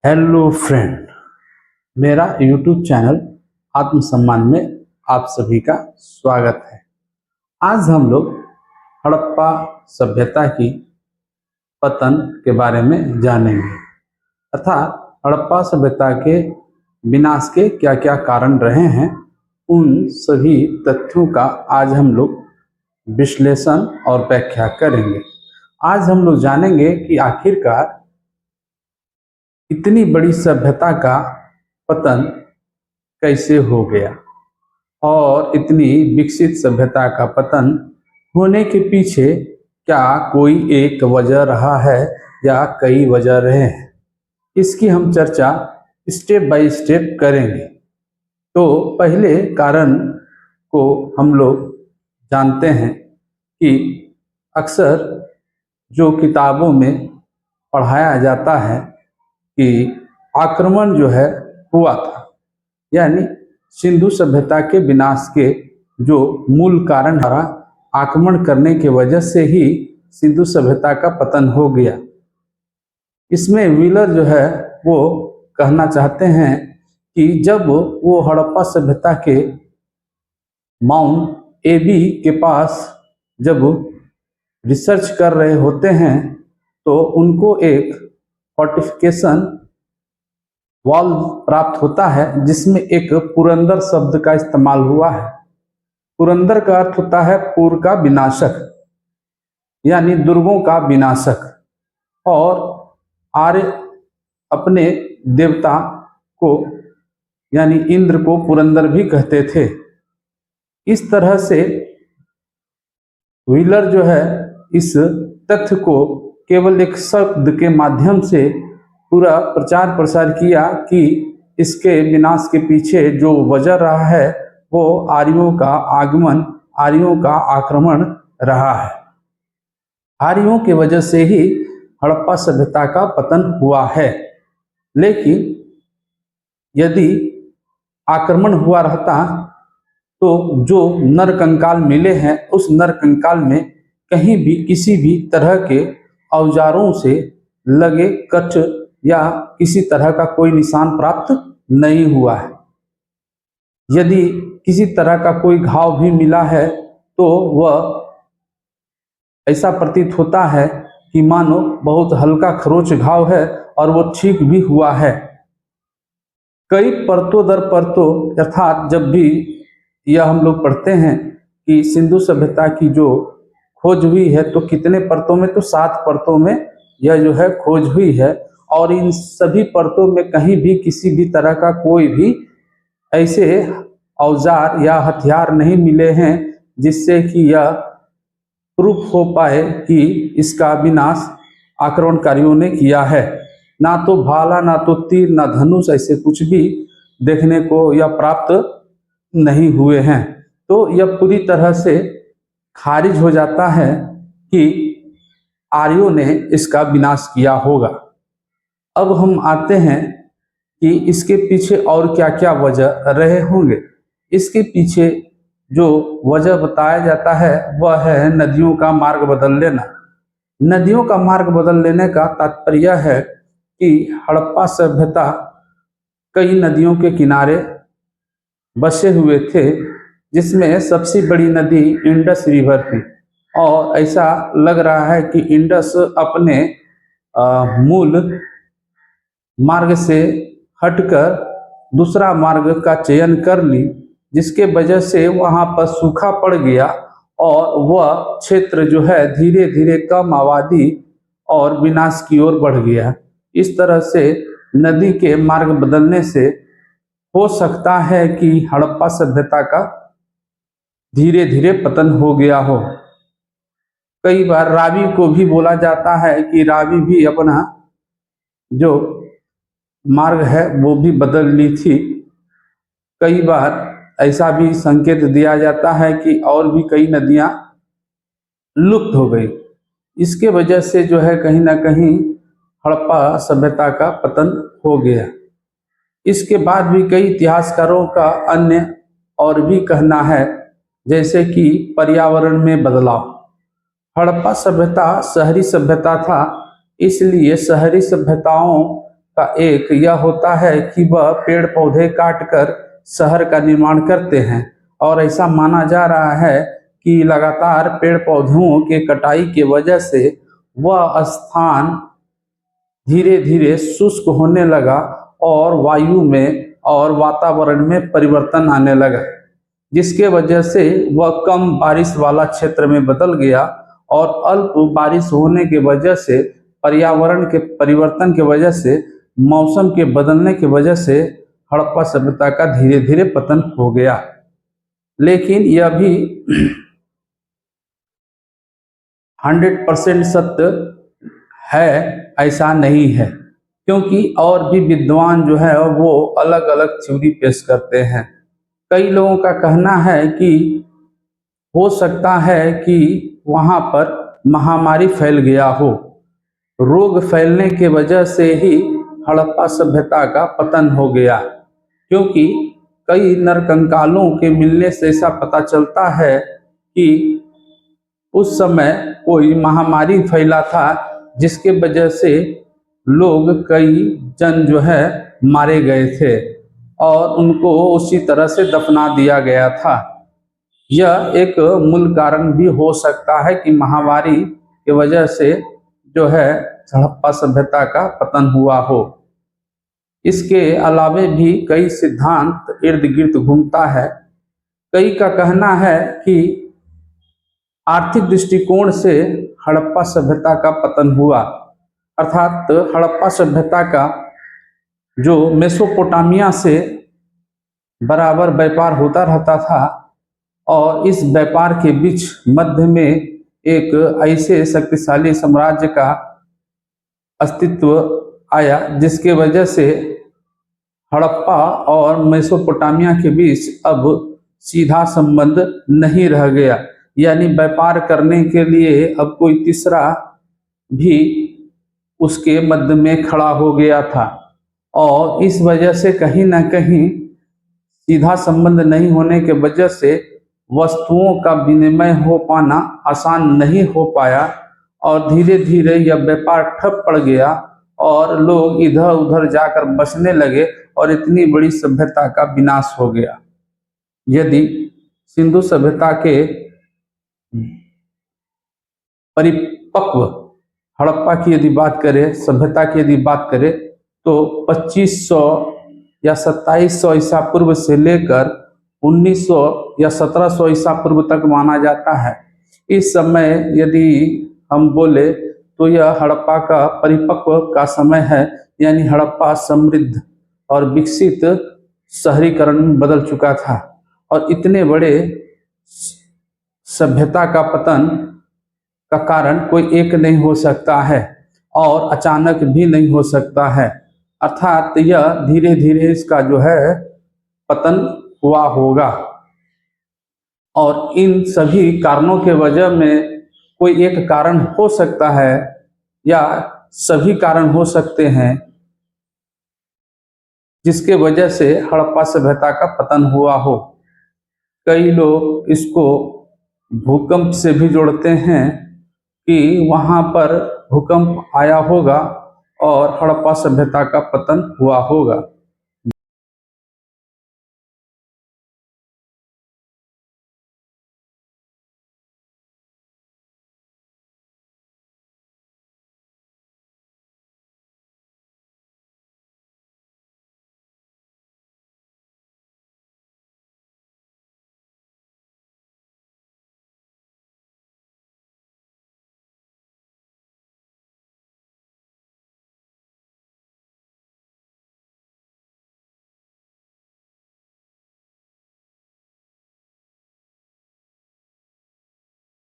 Hello friend, मेरा YouTube channel आत्मसम्मान में आप सभी का स्वागत है। आज हम लोग हड़प्पा सभ्यता की पतन के बारे में जानेंगे तथा हड़प्पा सभ्यता के विनाश के क्या क्या कारण रहे हैं, उन सभी तथ्यों का आज हम लोग विश्लेषण और व्याख्या करेंगे। आज हम लोग जानेंगे कि आखिरकार इतनी बड़ी सभ्यता का पतन कैसे हो गया और इतनी विकसित सभ्यता का पतन होने के पीछे क्या कोई एक वजह रहा है या कई वजह रहे हैं, इसकी हम चर्चा स्टेप बाय स्टेप करेंगे। तो पहले कारण को हम लोग जानते हैं कि अक्सर जो किताबों में पढ़ाया जाता है कि आक्रमण जो है हुआ था, यानी सिंधु सभ्यता के विनाश के जो मूल कारण था, आक्रमण करने की वजह से ही सिंधु सभ्यता का पतन हो गया। इसमें व्हीलर जो है वो कहना चाहते हैं कि जब वो हड़प्पा सभ्यता के माउंट एबी के पास जब रिसर्च कर रहे होते हैं तो उनको एक फोर्टिफिकेशन वॉल प्राप्त होता है जिसमें एक पुरंदर शब्द का इस्तेमाल हुआ है। पुरंदर का अर्थ होता है पूर्व का विनाशक, यानी दुर्गों का विनाशक, और आर्य अपने देवता को यानी इंद्र को पुरंदर भी कहते थे। इस तरह से व्हीलर जो है इस तथ्य को केवल एक शब्द के माध्यम से पूरा प्रचार प्रसार किया कि इसके विनाश के पीछे जो वजह रहा है वो आर्यों का आगमन, आर्यों का आक्रमण रहा है। आर्यों की वजह से ही हड़प्पा सभ्यता का पतन हुआ है। लेकिन यदि आक्रमण हुआ रहता तो जो नरकंकाल मिले हैं उस नरकंकाल में कहीं भी किसी भी तरह के औजारों से लगे कट या किसी तरह का कोई निशान प्राप्त नहीं हुआ है। यदि किसी तरह का कोई घाव भी मिला है तो वह ऐसा प्रतीत होता है कि मानो बहुत हल्का खरोच घाव है और वो ठीक भी हुआ है। कई परतों दर परतों, अर्थात जब भी यह हम लोग पढ़ते हैं कि सिंधु सभ्यता की जो खोज हुई है तो कितने परतों में, तो 7 परतों में यह जो है खोज हुई है, और इन सभी परतों में कहीं भी किसी भी तरह का कोई भी ऐसे औजार या हथियार नहीं मिले हैं जिससे कि यह प्रूफ हो पाए कि इसका विनाश आक्रमणकारियों ने किया है। ना तो भाला, ना तो तीर, ना धनुष, ऐसे कुछ भी देखने को या प्राप्त नहीं हुए हैं। तो यह पूरी तरह से खारिज हो जाता है कि आर्यों ने इसका विनाश किया होगा। अब हम आते हैं कि इसके पीछे और क्या क्या वजह रहे होंगे। इसके पीछे जो वजह बताया जाता है वह है नदियों का मार्ग बदल लेना। नदियों का मार्ग बदल लेने का तात्पर्य है कि हड़प्पा सभ्यता कई नदियों के किनारे बसे हुए थे, जिसमें सबसे बड़ी नदी इंडस रिवर थी, और ऐसा लग रहा है कि इंडस अपने मूल मार्ग से हटकर दूसरा मार्ग का चयन कर ली, जिसके वजह से वहां पर सूखा पड़ गया और वह क्षेत्र जो है धीरे धीरे कम आबादी और विनाश की ओर बढ़ गया। इस तरह से नदी के मार्ग बदलने से हो सकता है कि हड़प्पा सभ्यता का धीरे धीरे पतन हो गया हो। कई बार रावी को भी बोला जाता है कि रावी भी अपना जो मार्ग है वो भी बदल ली थी। कई बार ऐसा भी संकेत दिया जाता है कि और भी कई नदियां लुप्त हो गई। इसके वजह से जो है कहीं ना कहीं हड़प्पा सभ्यता का पतन हो गया। इसके बाद भी कई इतिहासकारों का अन्य और भी कहना है, जैसे कि पर्यावरण में बदलाव। हड़प्पा सभ्यता शहरी सभ्यता था, इसलिए शहरी सभ्यताओं का एक यह होता है कि वह पेड़ पौधे काटकर शहर का निर्माण करते हैं, और ऐसा माना जा रहा है कि लगातार पेड़ पौधों के कटाई के वजह से वह स्थान धीरे धीरे शुष्क होने लगा और वायु में और वातावरण में परिवर्तन आने लगा, जिसके वजह से वह कम बारिश वाला क्षेत्र में बदल गया। और अल्प बारिश होने के वजह से, पर्यावरण के परिवर्तन के वजह से, मौसम के बदलने की वजह से हड़प्पा सभ्यता का धीरे धीरे पतन हो गया। लेकिन यह भी 100% सत्य है ऐसा नहीं है, क्योंकि और भी विद्वान जो है वो अलग अलग थ्योरी पेश करते हैं। कई लोगों का कहना है कि हो सकता है कि वहाँ पर महामारी फैल गया हो, रोग फैलने के वजह से ही हड़प्पा सभ्यता का पतन हो गया, क्योंकि कई नरकंकालों के मिलने से ऐसा पता चलता है कि उस समय कोई महामारी फैला था, जिसके वजह से लोग कई जन जो है मारे गए थे और उनको उसी तरह से दफना दिया गया था। यह एक मूल कारण भी हो सकता है कि महामारी की वजह से जो है हड़प्पा सभ्यता का पतन हुआ हो। इसके अलावे भी कई सिद्धांत इर्द गिर्द घूमता है। कई का कहना है कि आर्थिक दृष्टिकोण से हड़प्पा सभ्यता का पतन हुआ, अर्थात हड़प्पा सभ्यता का जो मेसोपोटामिया से बराबर व्यापार होता रहता था, और इस व्यापार के बीच मध्य में एक ऐसे शक्तिशाली साम्राज्य का अस्तित्व आया, जिसके वजह से हड़प्पा और मेसोपोटामिया के बीच अब सीधा संबंध नहीं रह गया, यानी व्यापार करने के लिए अब कोई तीसरा भी उसके मध्य में खड़ा हो गया था। और इस वजह से कहीं ना कहीं सीधा संबंध नहीं होने के वजह से वस्तुओं का विनिमय हो पाना आसान नहीं हो पाया, और धीरे धीरे यह व्यापार ठप पड़ गया और लोग इधर उधर जाकर बसने लगे और इतनी बड़ी सभ्यता का विनाश हो गया। यदि सिंधु सभ्यता के परिपक्व हड़प्पा की यदि बात करें, सभ्यता की यदि बात करें, तो 2500 या 2700 ईसा पूर्व से लेकर 1900 या 1700 ईसा पूर्व तक माना जाता है। इस समय यदि हम बोले तो यह हड़प्पा का परिपक्व का समय है, यानी हड़प्पा समृद्ध और विकसित शहरीकरण में बदल चुका था। और इतने बड़े सभ्यता का पतन का कारण कोई एक नहीं हो सकता है और अचानक भी नहीं हो सकता है, अर्थात यह धीरे धीरे इसका जो है पतन हुआ होगा। और इन सभी कारणों के वजह में कोई एक कारण हो सकता है या सभी कारण हो सकते हैं, जिसके वजह से हड़प्पा सभ्यता का पतन हुआ हो। कई लोग इसको भूकंप से भी जोड़ते हैं कि वहाँ पर भूकंप आया होगा और हड़प्पा सभ्यता का पतन हुआ होगा।